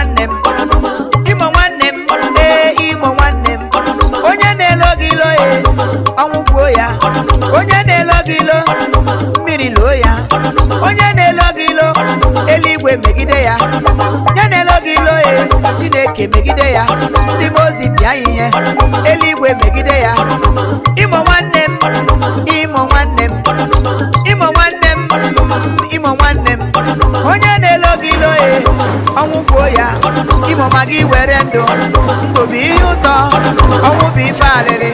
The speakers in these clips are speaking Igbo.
nwanne m imo nwanne m imo nwanne m onye na-elo gị ilo ya ọnwụ gbuo ya onye na-elo gị ilo mmiri loo ya onye na-elo gị ilo eluigwe megide ya onye na-elo gị ilo ya Chineke megide ya ndị mmụọ ozi bịa ihe eluigwe megide ya imo nwanne m imo nwanne m imo nwanne m imo nwanne m onye na-elo gị ilo ya ọnwụ gbuo ya imo ma gị were ndụ ndụ bụ ihe ụtọ ọnwụ bụ ife arịrị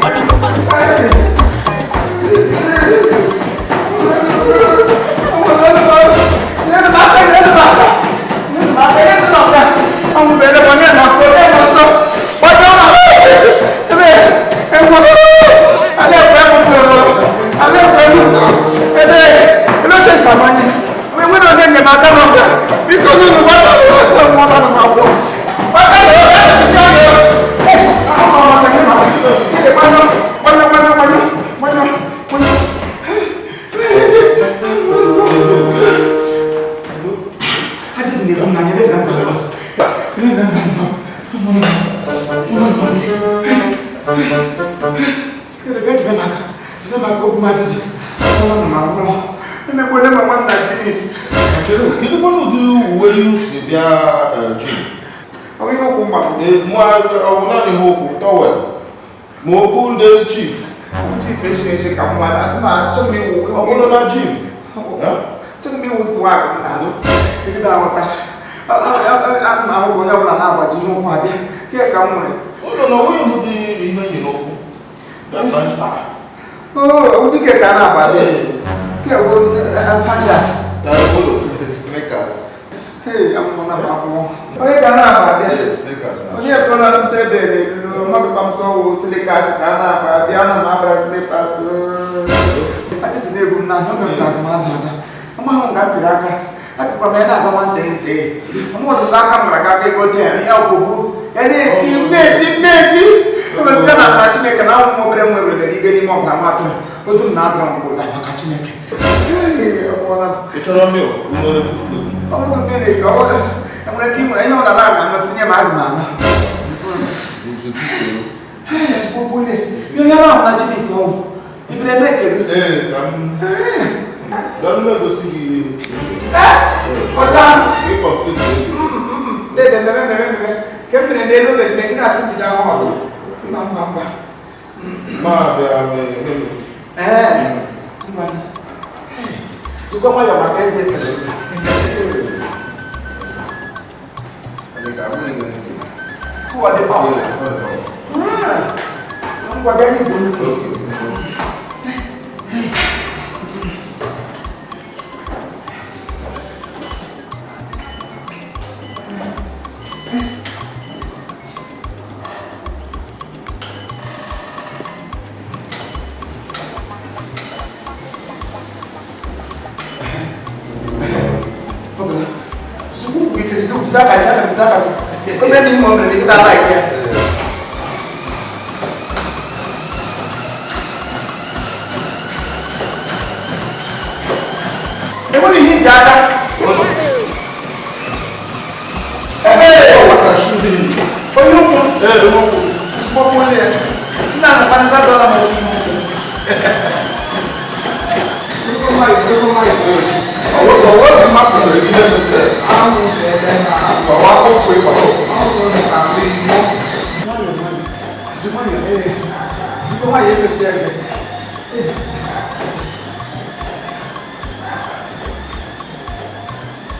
Chief is come one. Told me, oh, Jim. Told me, was swag. Take it out. I'm going to now, but you know what? Here come on. Oh, no, you know. That's nice. Oh, would you get that up by there? Here, find us. Sneakers. Hey, I'm going to have more. Oh, you can have a sneakers. Oh, yeah, going to say that. Not so silikas karena biar nama slippers. Aja jadi guna nyoba tak mana. Kamu nggak biraga. Tapi pemainnya kawan tente. Kamu harus takkan mereka kegoda. Ya bubu. Jadi tim. Terus kan apa sih mereka kenal mau bermain dari gini mau bermain. Terus nadram bola makanya mereka. Hei, apa? Bicara mio, umur kamu tuh mereka. Yang mereka mulai orang orang ngasihnya mana? Hey, it's what we you are not to be so. If they make it, don't go see. What they never came in they look at making us sit down. Mamba. To go on your magazine. Who are the power? I'm going to go. Come on, you want to like that? What do you think, Jada? Hey, what are you shooting? Oh, you know, smoke one there. Now, I'm going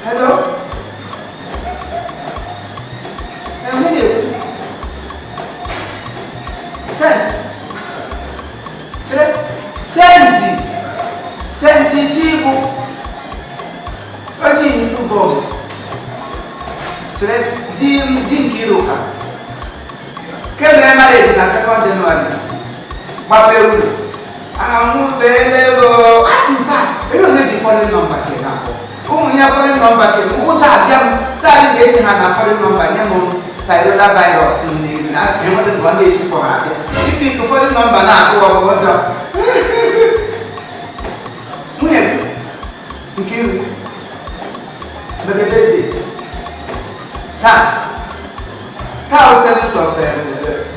hello? Senti Chibu. Pagi itu bom. Jim Kiruka. Kemana mari na 2 January. Baperu. Amu belelo. Asisa. Elo ngeji phone number kena. Umunya phone number kena. Ucha jam. Sali ngesi hana phone number nyamo. Cellular virus ni. Nasi mo de ngone isi for ade. Ipi ko phone number na ko wojo. Nkiru bagabede ta 7th of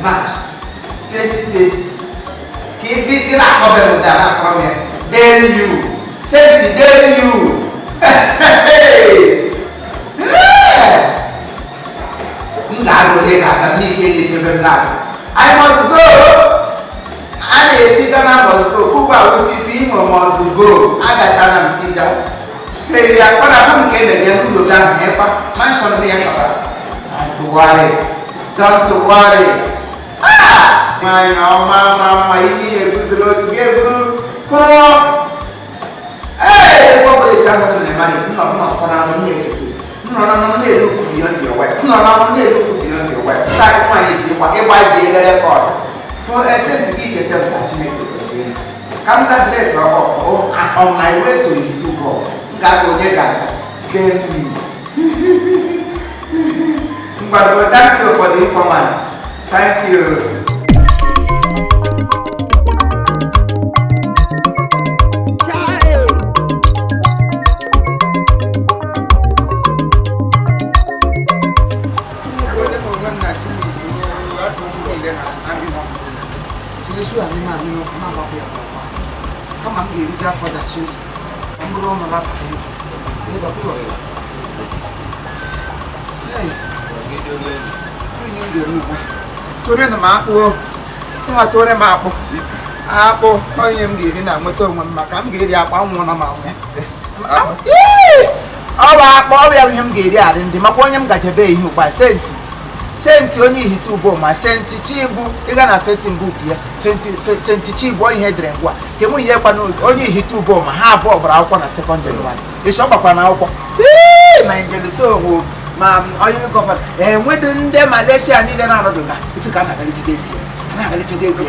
March 2010. Kí náà kọ́ bẹ̀rù dáná kọ́ mi dare you safety dare you. M ga-agụ onye ga-aga m n'ike na-echebe m n'aka. I must go. A na-etiga na must go. Kuba Uchipi Imo must go. Agachara m tija. Hey, akpọrọ abụ nke emege n'ụlọ ahụ ịkpa mansion dị ya kpara. Don't worry. Nwanyị ọma mma imi eguziri oge eburu kụọ. Ee, ọbụla isi ahụ dị na-emanye nnọọ na-echete. Nnọọ na-elu ukwu beyond your wife. Nnọọ na-elu ukwu beyond your wife. Saa nwanyị ịgba ibe eghere kọọdụ. For essence gị ichete m ka Chineke gọzie. Ka m ga dres on my way to Itubo. M ga-aga onye ga-aga. Then me. But thank you for the informant. Thank you. Tore na makpo tụma tore makpo akpụ onye m ga-eri na nweta onwe m maka m ga-eri akpa nwụ na ma nwe ọ bụ akpa ọ bụ ya ihe m ga-eri adị ndị makwa onye m gachebe ihe ụkpa senti onye Ihitubo ma senti Chibu ịga na Facebook ya senti Chibu ihe edere ngwa ke mụ ihe kwana onye Ihitubo ma ha abụọ gbara akwụkwọ na sekọndịrị nwanyị ịchọ gbakwa na akwụkwọ ma njeluso onwe ma onye gọvanọ enwedo ndị Malaysia niile na-anọdụ nga otu ka a na-agalichego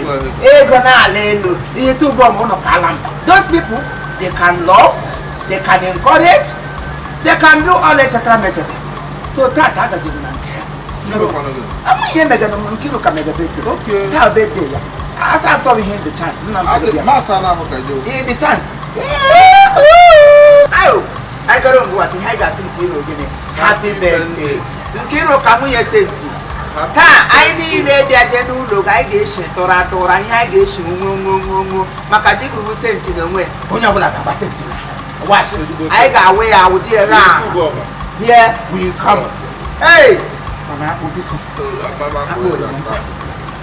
ego na-ala elu Ihitubo ma ụnọ ka ala mba. Those people they can love, they can encourage, they can do all etc. So tata agajiri na nke I'm here mega no kilo ka mega birthday. Okay. Tell birthday ya. Asa saw him the chance. Nna am say. Masa na ho ka jo. The chance. Ayo. I got on what I got some kilo gini. Happy birthday. Kilo ka mu ye senti. Ta I ni le dia je nu lo ga ge she tora ihe a ge she nwo maka ji gu senti na nwe. Onye obula ka ba senti na. Wash. I ga we ya wo die ra. Here we come. Hey. Mana aku biko. Aku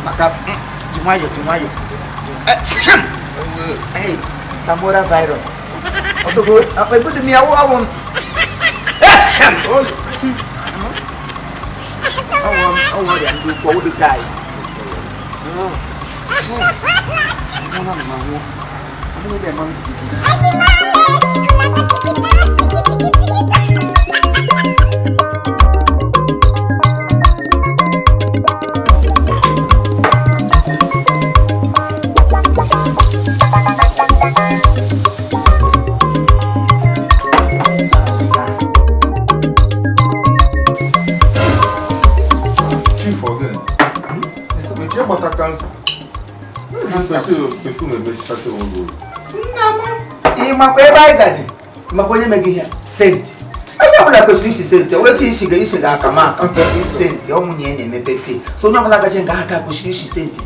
maka Jumayo. Hey, Samora virus. Otogo, apa ibu demi awon. Awon yang du ko du kai. Mana mau. Aku dia mang. Makonye megiha senti. Onye kwesịrị isi senti. Wetu isi ga aka ma aka senti. Omunye na-emepepe. So onye ọbụla gaje nga aka kwesịrị isi senti.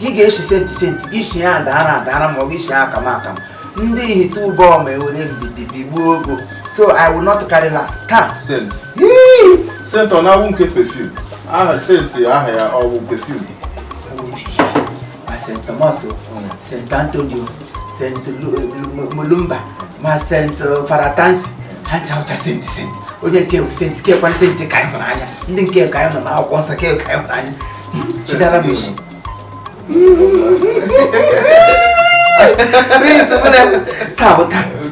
Gị ga-eshi senti. Ishi ya adara ma ọ bụ ishi aka ma aka. Ndị Ihitubo ma ewere mbibi gbuo ogo. So I will not carry last. Ka senti. Senti ọ na-awụ nke perfume. Aha senti aha ya ọ bụ perfume. Saint Thomas, Saint Antonio, Saint Mulumba, ma Saint Faratansi, hancha uta Saint. Oje ke Saint ke kwa Saint kai manya. Ndi nke kai na ma akwọ nsa ke kai manya. Chidara mishi. Prince bana ta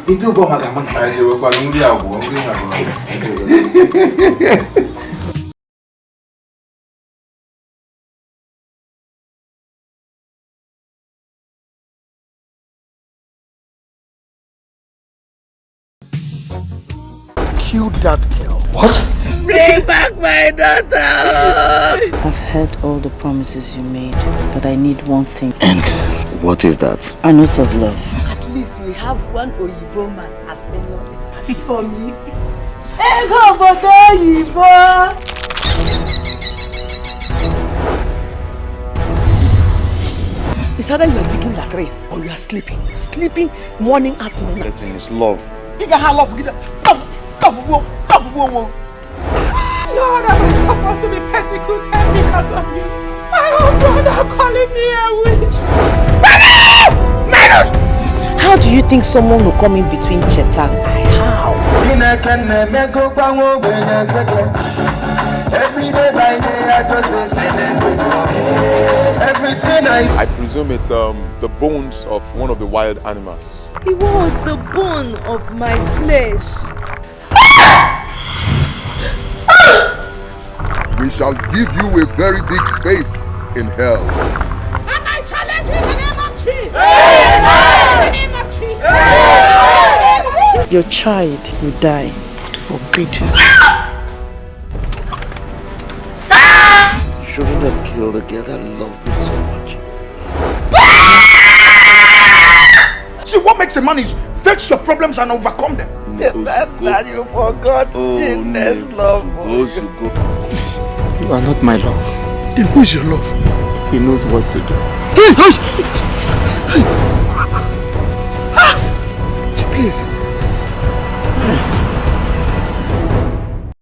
Ihitubo magama na. Aje kwa nuri agwo, nuri agwo. Killed that girl. What? Bring back my daughter! I've heard all the promises you made, but I need one thing. And what is that? A note of love. At least we have one Oyibo man as a lord for me. Ego bodo Oyibo! either you are digging latrine or you are sleeping. Sleeping morning, afternoon, night. Everything is love. You can have love. Lord, am I supposed to be persecuted because of you? My own brother calling me a witch. How do you think someone will come in between Cheta and I? How? Every day by day, I just listen with everything I presume it's the bones of one of the wild animals. He was the bone of my flesh. We shall give you a very big space in hell. And I challenge you in the name of Jesus. In the name of Jesus. Your child will die. God forbid. You shouldn't have killed the girl that loved me so much. See, what makes a man is fix your problems and overcome them. That you forgot in this love. Please, you are not my love. Then who is your love? He knows what to do. Please.